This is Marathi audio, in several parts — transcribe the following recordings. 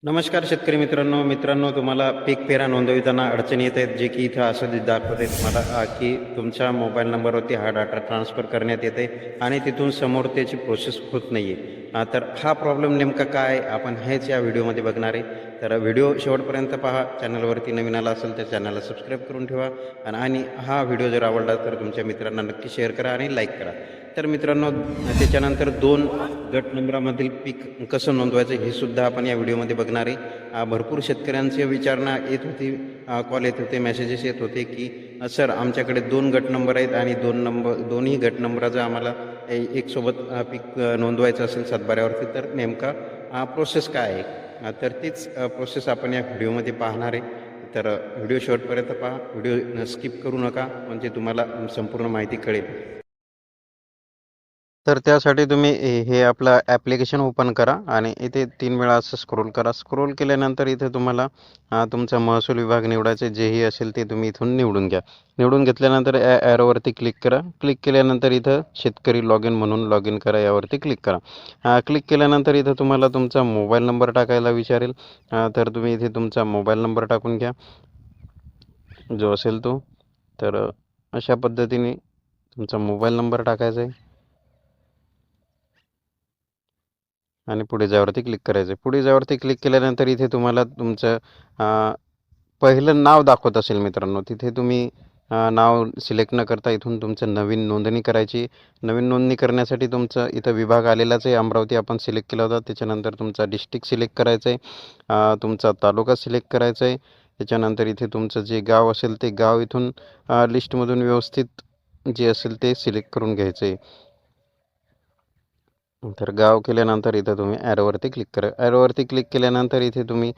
नमस्कार शेतकरी मित्रांनो तुम्हाला पीक पेरा नोंदविताना अडचणी येत आहेत जे की इथं असं दाखवत आहे तुम्हाला की तुमच्या मोबाईल नंबरवरती हा डाटा ट्रान्सफर करण्यात येते आणि तिथून समोर त्याची प्रोसेस होत नाही आहे. तर हा प्रॉब्लेम नेमका काय आपण हेच या व्हिडिओमध्ये बघणार आहे. तर व्हिडिओ शेवटपर्यंत पहा. चॅनलवरती नवीन आला असेल तर चॅनलला सबस्क्राईब करून ठेवा आणि हा व्हिडिओ जर आवडला तर तुमच्या मित्रांना नक्की शेअर करा आणि लाईक करा. तर मित्रांनो त्याच्यानंतर 2 गट नंबरामधील पीक कसं नोंदवायचं हे सुद्धा आपण या व्हिडिओमध्ये बघणार आहे. भरपूर शेतकऱ्यांची विचारणा येत होती, कॉल येत होते, मेसेजेस येत होते की सर आमच्याकडे 2 गट नंबर आहेत आणि दोन्ही गट नंबराचं आम्हाला एक सोबत पीक नोंदवायचं असेल सातबाऱ्यावरती तर नेमका प्रोसेस काय आहे. तर तीच प्रोसेस आपण या व्हिडिओमध्ये पाहणार आहे. तर व्हिडिओ शेवटपर्यंत पहा, व्हिडिओ स्किप करू नका म्हणजे तुम्हाला संपूर्ण माहिती कळेल. तर त्यासाठी तुम्ही हे आपलं ॲप्लिकेशन ओपन करा आणि इथे 3 वेळा असं स्क्रोल करा. स्क्रोल केल्यानंतर इथे तुम्हाला तुमचा महसूल विभाग निवडायचे जेही असेल ते तुम्ही इथून निवडून घ्या. निवडून घेतल्यानंतर ॲरोवरती क्लिक करा. क्लिक केल्यानंतर इथं शेतकरी लॉग इन म्हणून लॉग इन करा यावरती क्लिक करा. क्लिक केल्यानंतर इथं तुम्हाला तुमचा मोबाईल नंबर टाकायला विचारेल. तर तुम्ही इथे तुमचा मोबाईल नंबर टाकून घ्या जो असेल तो. तर अशा पद्धतीने तुमचा मोबाईल नंबर टाकायचा आहे आणि पुढे जावरती क्लिक करायचं आहे. पुढे जावरती क्लिक केल्यानंतर इथे तुम्हाला तुमचं पहिलं नाव दाखवत असेल मित्रांनो, तिथे तुम्ही नाव सिलेक्ट न करता इथून तुमचं नवीन नोंदणी करायची. नवीन नोंदणी करण्यासाठी तुमचं इथं विभाग आलेलाच आहे. अमरावती आपण सिलेक्ट केला होता. त्याच्यानंतर तुमचा डिस्ट्रिक्ट सिलेक्ट करायचं आहे. तुमचा तालुका सिलेक्ट करायचा आहे. त्याच्यानंतर इथे तुमचं जे गाव असेल ते गाव इथून लिस्टमधून व्यवस्थित जे असेल ते सिलेक्ट करून घ्यायचं आहे. तर गाव केल्यानंतर इथं तुम्ही ॲरोवरती क्लिक करा. ॲरोवरती क्लिक केल्यानंतर इथे तुम्ही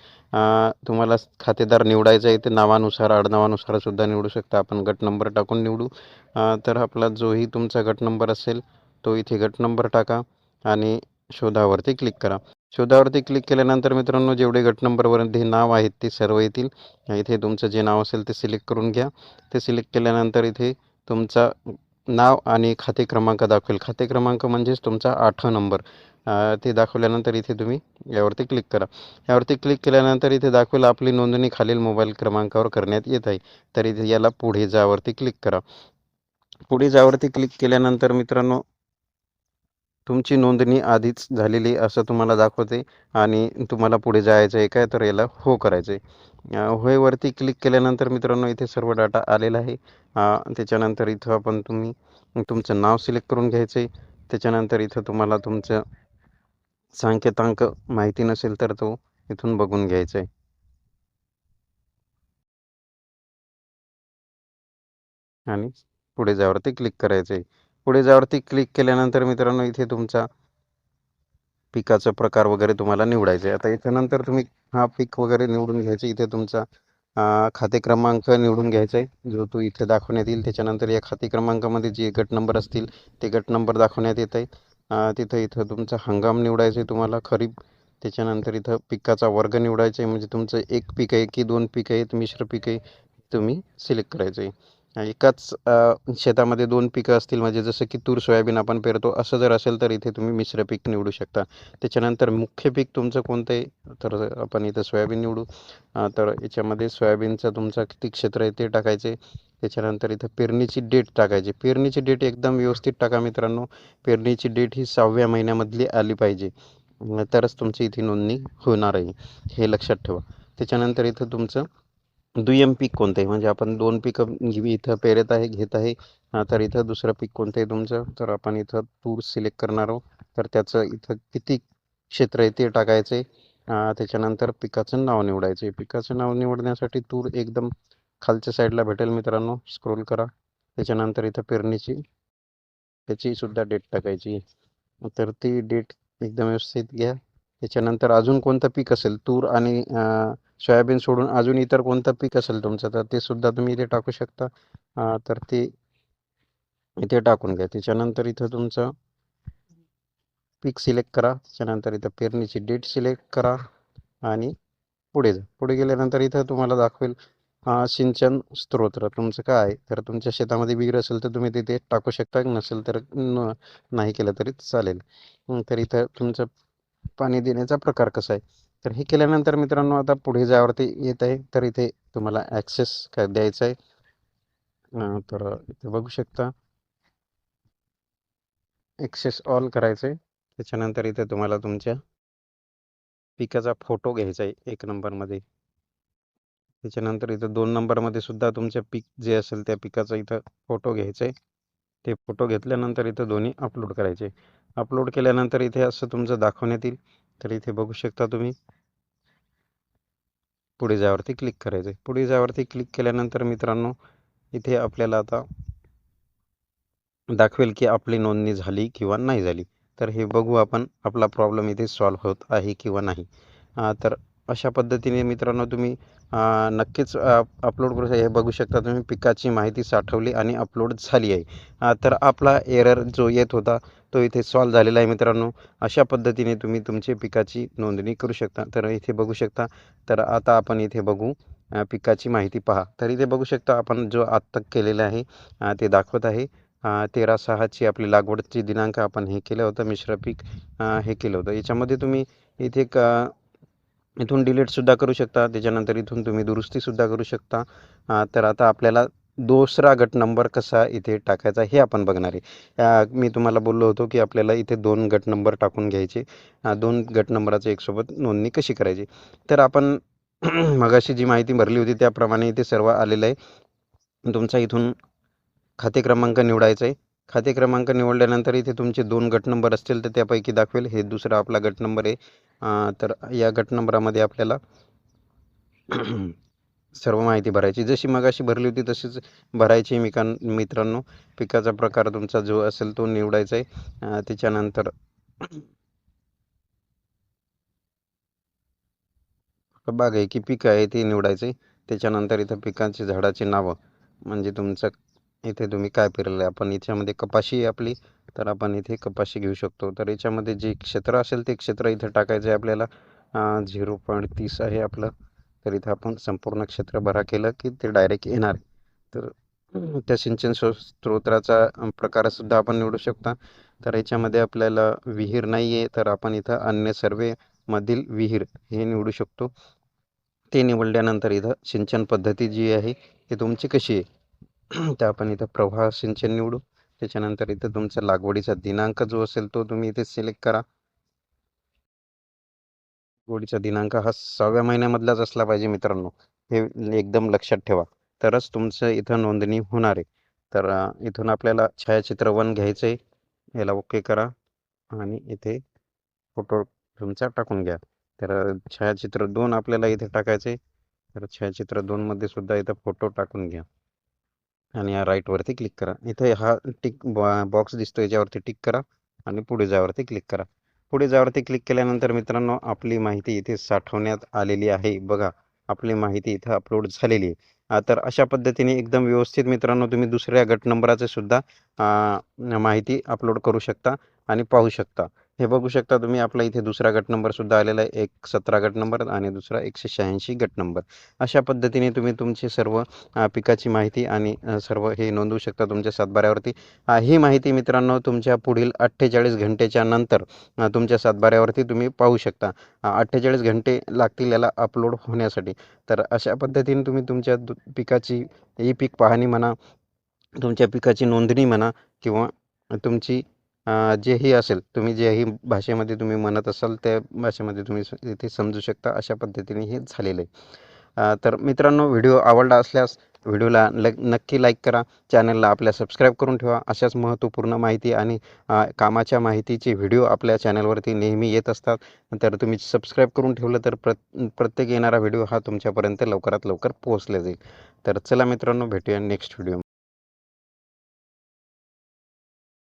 तुम्हाला खातेदार निवडायचं आहे. ते नावानुसार आडनावानुसार सुद्धा निवडू शकता. आपण गट नंबर टाकून निवडू. तर आपला जोही तुमचा गट नंबर असेल तो इथे गट नंबर टाका आणि शोधावरती क्लिक करा. शोधावरती क्लिक केल्यानंतर मित्रांनो जेवढे गट नंबरवरती नाव आहेत ते सर्व येतील. इथे तुमचं जे नाव असेल ते सिलेक्ट करून घ्या. ते सिलेक्ट केल्यानंतर इथे तुमचा नाव आणि खाते क्रमांक दाखवेल. खाते क्रमांक म्हणजेच तुमचा 8 नंबर. ते दाखवल्यानंतर इथे तुम्ही यावरती क्लिक करा. यावरती क्लिक केल्यानंतर इथे दाखवेल आपली नोंदणी खालील मोबाईल क्रमांकावर करण्यात येत आहे. तर इथे याला पुढे जावरती क्लिक करा. पुढे जावरती क्लिक केल्यानंतर मित्रांनो तुमची नोंदणी आधीच झालेली असं तुम्हाला दाखवते आणि तुम्हाला पुढे जायचं आहे काय तर याला हो करायचं आहे. होयवरती क्लिक केल्यानंतर मित्रांनो इथे सर्व डाटा आलेला आहे. त्याच्यानंतर इथं तुम्ही तुमचं नाव सिलेक्ट करून घ्यायचं आहे. त्याच्यानंतर इथं तुम्हाला तुमचं सांकेतांक माहिती नसेल तर तो इथून बघून घ्यायचा आहे आणि पुढे जावरती क्लिक करायचं आहे. पुढे जावरती क्लिक केल्यानंतर मित्रांनो इथे तुमचा पिकाचा प्रकार वगैरे तुम्हाला निवडायचा आहे. आता याच्यानंतर तुम्ही हा पीक वगैरे निवडून घ्यायचे. इथे तुमचा खाते क्रमांक निवडून घ्यायचा आहे जो तो इथे दाखवण्यात येईल. त्याच्यानंतर या खाते क्रमांकामध्ये जे गट नंबर असतील ते गट नंबर दाखवण्यात येत आहे. तिथं इथं तुमचा हंगाम निवडायचा आहे तुम्हाला खरीप. त्याच्यानंतर इथं पिकाचा वर्ग निवडायचा आहे म्हणजे तुमचं एक पीक आहे की 2 पीक आहेत मिश्र पीक आहे तुम्ही सिलेक्ट करायचं आहे. एकाच शेतामध्ये 2 पिकं असतील म्हणजे जसं की तूर सोयाबीन आपण पेरतो असं जर असेल तर इथे तुम्ही मिश्र पीक निवडू शकता. त्याच्यानंतर मुख्य पीक तुमचं कोणतं आहे तर आपण इथं सोयाबीन निवडू. तर याच्यामध्ये सोयाबीनचं तुमचं किती क्षेत्र आहे ते टाकायचे. त्याच्यानंतर इथं पेरणीची डेट टाकायची. पेरणीची डेट एकदम व्यवस्थित टाका मित्रांनो. पेरणीची डेट ही 6व्या महिन्यामधली आली पाहिजे. तरच तुमची इथे नोंदणी होणार आहे हे लक्षात ठेवा. त्याच्यानंतर इथं तुमचं दुय्यम पीक कोणतं आहे म्हणजे आपण 2 पिकं इथं पेरत आहे घेत आहे. तर इथं दुसरं पीक कोणतं आहे तुमचं तर आपण इथं तूर सिलेक्ट करणार आहोत. तर त्याचं इथं किती क्षेत्र आहे ते टाकायचं आहे. त्याच्यानंतर पिकाचं नाव निवडायचं आहे. पिकाचं नाव निवडण्यासाठी तूर एकदम खालच्या साईडला भेटेल मित्रांनो. स्क्रोल करा. त्याच्यानंतर इथं पेरणीची त्याची सुद्धा डेट टाकायची. तर ती डेट एकदम व्यवस्थित घ्या. त्याच्यानंतर अजून कोणतं पीक असेल तूर आणि सोयाबीन सोडून अजून इतर कोणतं पीक असेल तुमचं तर ते सुद्धा तुम्ही इथे टाकू शकता. तर ते इथे टाकून घ्या. त्याच्यानंतर इथं तुमचं पीक सिलेक्ट करा. त्याच्यानंतर इथं पेरणीची डेट सिलेक्ट करा आणि पुढे जा. पुढे गेल्यानंतर इथं तुम्हाला दाखवेल सिंचन स्तोत्र तुमचं काय आहे. तर तुमच्या शेतामध्ये विहीर असेल तर तुम्ही तिथे टाकू शकता. नसेल तर नाही केलं तरी चालेल. तर इथं तुमचं पाणी देण्याचा प्रकार कसा आहे तर हे केल्यानंतर मित्रांनो आता पुढे ज्यावरती येत आहे तर इथे तुम्हाला ॲक्सेस काय द्यायचं आहे. तर इथे बघू शकता ॲक्सेस ऑल करायचं आहे. त्याच्यानंतर इथे तुम्हाला तुमच्या पिकाचा फोटो घ्यायचा आहे 1 नंबरमध्ये. त्याच्यानंतर इथं 2 नंबरमध्ये सुद्धा तुमच्या पीक जे असेल त्या पिकाचा इथं फोटो घ्यायचा आहे. ते फोटो घेतल्यानंतर इथं दोन्ही अपलोड करायचे. अपलोड केल्यानंतर इथे असं तुमचं दाखवण्यात येईल. तर इथे बघू शकता तुम्ही पुढे जावरती क्लिक करायचं आहे. पुढे जावरती क्लिक केल्यानंतर मित्रांनो इथे आपल्याला आता दाखवेल की आपली नोंदणी झाली किंवा नाही झाली. तर हे बघू आपण आपला प्रॉब्लेम इथे सॉल्व्ह होत आहे किंवा नाही. तर अशा पद्धतीने मित्रांनो तुम्ही नक्कीच अपलोड करू हे बघू शकता तुम्ही पिकाची माहिती साठवली आणि अपलोड झाली आहे. तर आपला एरर जो येत होता तो इथे सॉल्व्ह झालेला आहे मित्रांनो. अशा पद्धतीने तुम्ही तुमची पिकाची नोंदणी करू शकता. तर इथे बघू शकता. तर आता आपण इथे बघू पिकाची माहिती पहा. तर इथे बघू शकता आपण जो आत्ता केलेला आहे ते दाखवत आहे. 13/6ची आपली लागवडची दिनांक आपण हे केलं होतं मिश्र पीक हे केलं होतं. याच्यामध्ये तुम्ही इथे इथून डिलीटसुद्धा करू शकता. त्याच्यानंतर इथून तुम्ही दुरुस्तीसुद्धा करू शकता. तर आता आपल्याला दुसरा गट नंबर कसा इथे टाकायचा हे आपण बघणार आहे. मी तुम्हाला बोललो होतो की आपल्याला इथे 2 गट नंबर टाकून घ्यायचे. 2 गट नंबराच्या एकसोबत नोंदणी कशी करायची. तर आपण मगाशी जी माहिती भरली होती त्याप्रमाणे इथे सर्व आलेलं आहे. तुमचा इथून खाते क्रमांक निवडायचा आहे. खाते क्रमांक निवडल्यानंतर इथे तुमचे 2 गट नंबर असतील तर त्यापैकी दाखवेल. हे दुसरा आपला गट नंबर आहे. तर या गट नंबरामध्ये आपल्याला सर्व माहिती भरायची. जशी मगाशी भरली होती तशीच भरायची मित्रांनो. पिकाचा प्रकार तुमचा जो असेल तो निवडायचा आहे. त्याच्यानंतर बागायती पीक आहे ते निवडायचं आहे. त्याच्यानंतर इथं पिकांची झाडाची नावं म्हणजे तुमचं इथे तुम्ही काय पेरलं आहे. आपण याच्यामध्ये कपाशी आहे आपली तर आपण इथे कपाशी घेऊ शकतो. तर याच्यामध्ये जे क्षेत्र असेल ते क्षेत्र इथं टाकायचं आहे आपल्याला. 0.30 आहे आपलं. तर इथं आपण संपूर्ण क्षेत्र भरा केलं की ते डायरेक्ट येणार. तर त्या सिंचन स्त्रोताचा प्रकारसुद्धा आपण निवडू शकता. तर याच्यामध्ये आपल्याला विहीर नाही आहे तर आपण इथं अन्य सर्वेमधील विहीर हे निवडू शकतो. ते निवडल्यानंतर इथं सिंचन पद्धती जी आहे ती तुमची कशी आहे तर आपण इथं प्रवाह सिंचन निवडू. त्याच्यानंतर इथं तुमचा लागवडीचा दिनांक जो असेल तो तुम्ही इथे सिलेक्ट करा. लागवडीचा दिनांक हा 6व्या महिन्यामधलाच असला पाहिजे मित्रांनो. हे एकदम लक्षात ठेवा. तरच तुमचं इथं नोंदणी होणार आहे. तर इथून आपल्याला छायाचित्र 1 घ्यायचं आहे. याला ओके करा आणि इथे फोटो तुमचा टाकून घ्या. तर छायाचित्र 2 आपल्याला इथे टाकायचं आहे. तर छायाचित्र 2 मध्ये सुद्धा इथं फोटो टाकून घ्या आणि या राईटवरती क्लिक करा. इथे हा टिक बॉक्स दिसतो याच्यावरती टिक करा आणि पुढे जावरती क्लिक करा. पुढे जावरती क्लिक केल्यानंतर मित्रांनो आपली माहिती इथे साठवण्यात आलेली आहे. बघा आपली माहिती इथं अपलोड झालेली आहे. तर अशा पद्धतीने एकदम व्यवस्थित मित्रांनो तुम्ही दुसऱ्या गट नंबराचे सुद्धा माहिती अपलोड करू शकता आणि पाहू शकता. हे बघू शकता तुम्ही आपला इथे दुसरा गट नंबर सुद्धा आलेला आहे. एक 17 गट नंबर आणि दुसरा 186 गट नंबर. अशा पद्धतीने तुम्ही तुमची सर्व पिकाची माहिती आणि सर्व हे नोंदवू शकता तुमच्या सातबाऱ्यावरती. ही माहिती मित्रांनो तुमच्या पुढील 48 घंटेच्या नंतर तुमच्या सातबाऱ्यावरती तुम्ही पाहू शकता. 48 घंटे लागतील याला अपलोड होण्यासाठी. तर अशा पद्धतीने तुम्ही तुमच्या पिकाची ई पीक पाहणी म्हणा, तुमच्या पिकाची नोंदणी म्हणा किंवा तुमची जेही असेल तुम्ही जेही भाषेमध्ये तुम्ही म्हणत असाल त्या भाषेमध्ये तुम्ही इथे समजू शकता. अशा पद्धतीने हे झालेलं आहे. तर मित्रांनो व्हिडिओ आवडला असल्यास व्हिडिओला नक्की लाईक करा. चॅनलला आपल्या सबस्क्राईब करून ठेवा. अशाच महत्त्वपूर्ण माहिती आणि कामाच्या माहितीचे व्हिडिओ आपल्या चॅनलवरती नेहमी येत असतात. तर तुम्ही सबस्क्राईब करून ठेवलं तर प्रत्येक येणारा व्हिडिओ हा तुमच्यापर्यंत लवकरात लवकर पोहोचला जाईल. तर चला मित्रांनो भेटूया नेक्स्ट व्हिडिओ.